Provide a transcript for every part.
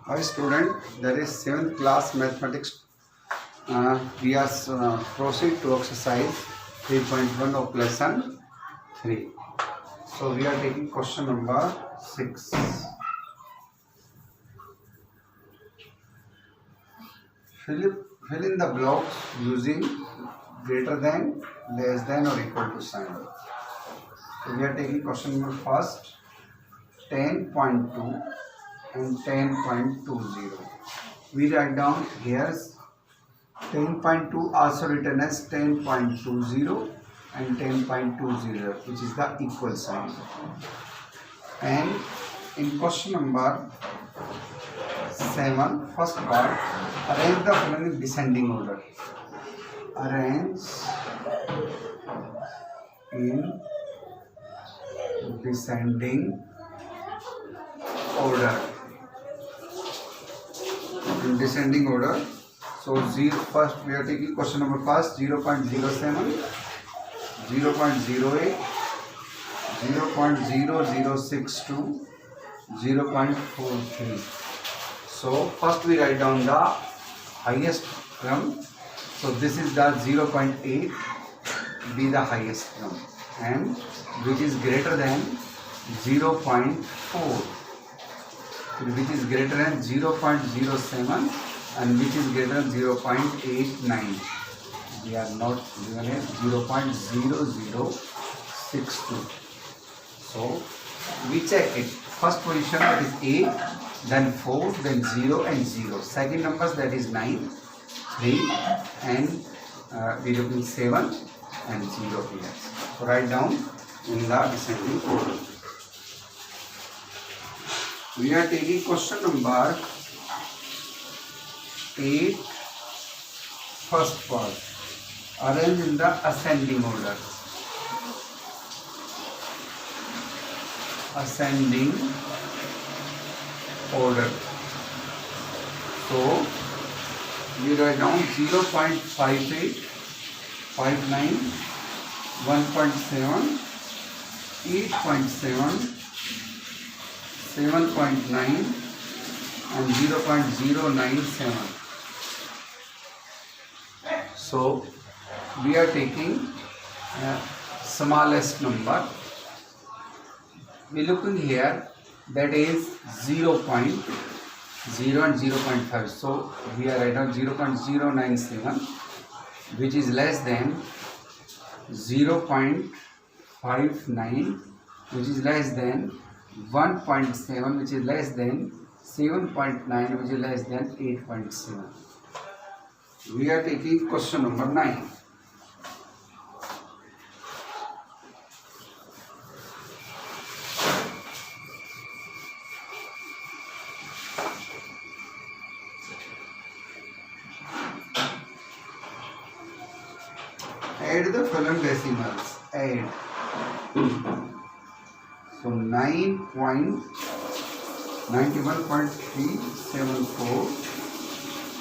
Hi student, there is 7th class mathematics. We are proceed to exercise 3.1 of lesson 3. So we are taking question number 6. Fill in the blocks using greater than, less than or equal to sign. So we are taking question number first, 10.2 and 10.20. We write down here 10.2 also written as 10.20 and 10.20, which is the equal sign. And in question number 7, first part, arrange the following in descending order. Arrange in descending order. In descending order. So first we are taking question number first, 0.07, 0.08, 0.0062, 0.43. So first we write down the highest term. So this is the 0.8 be the highest term, and which is greater than 0.4, which is greater than 0.07, and which is greater than 0.89. We are not given as 0.0062. So we check it. First position, that is 8, then 4, then 0 and 0. Second numbers, that is 9, 3 and we looking 7 and 0 here. So write down in the descending order. We are taking question number 8, first part. Arrange in the ascending order. Ascending order. So we write down 0.58, 59, 1.7, 8.7, 7.9 and 0.097. So we are taking smallest number. We looking here, that is 0.0 and 0.5. So we are writing 0.097, which is less than 0.59, which is less than 1.7, which is less than 7.9, which is less than 8.7. We are taking question number 9. Add the following decimals. Add. So 91.374,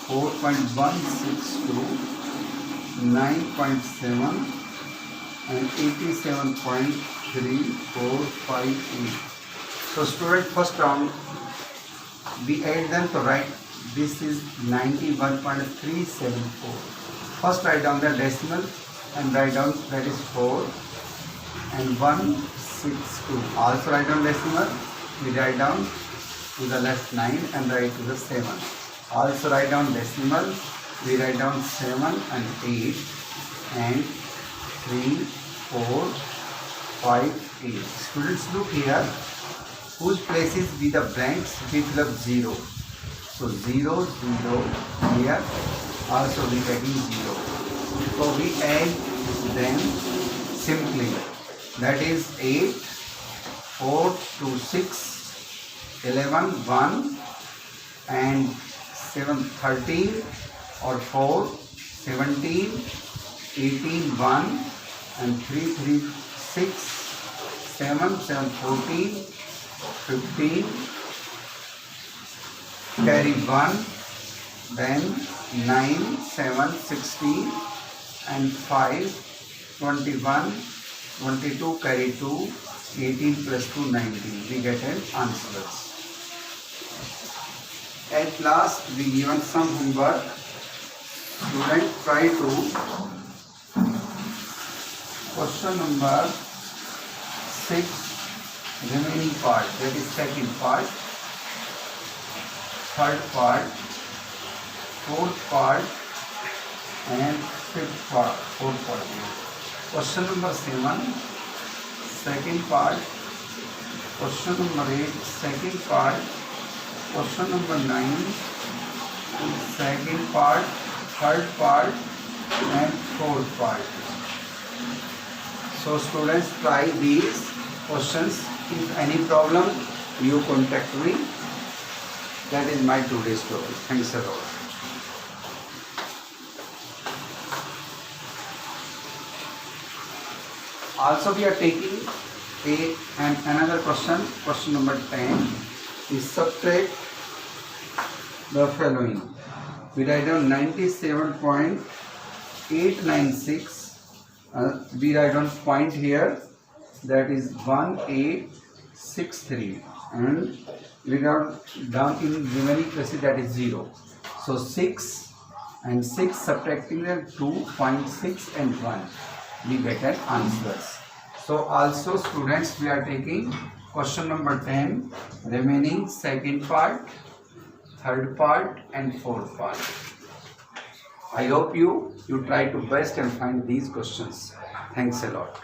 4.162, 9.7 and 87.3458. So student, first round we add them to write this is 91.374. First write down the decimal and write down that is 4 and 162. Also write down decimal, we write down to the left 9 and right to the 7. Also write down decimal, we write down 7 and 8 and 3, 4, 5, 8. Students, look here, whose places with the blanks we fill up 0. So 0, 0 here, also we taking 0. So we add them simply, that is 8, 4, 2, 6, 11, 1 and 7, 13 or 4, 17, 18, 1 and 3, 3, 6, 7, 7, 14, 15, carry 1, then 9, 7, 16 and 5, 21, 22, carry 2, 18 plus 2, 19. We get an answer. at last we given some homework. Student, try to question number 6 remaining part, that is second part, third part, fourth part and fifth part, fourth part. Question number 7 second part, question number 8 second part, question number 9 second part, third part and fourth part. So students, try these questions. If any problem, you contact me. That is my today's story. Thanks a lot. Also we are taking another question number 10 is subtract the following. We write down 97.896. We write down point here, that is 1863, and we write down in remaining places, that is 0. So 6 and 6 subtracting them 2.6 and 1, we get an answers. So also students, we are taking question number 10 remaining second part, third part and fourth part. I hope you try to best and find these questions. Thanks a lot.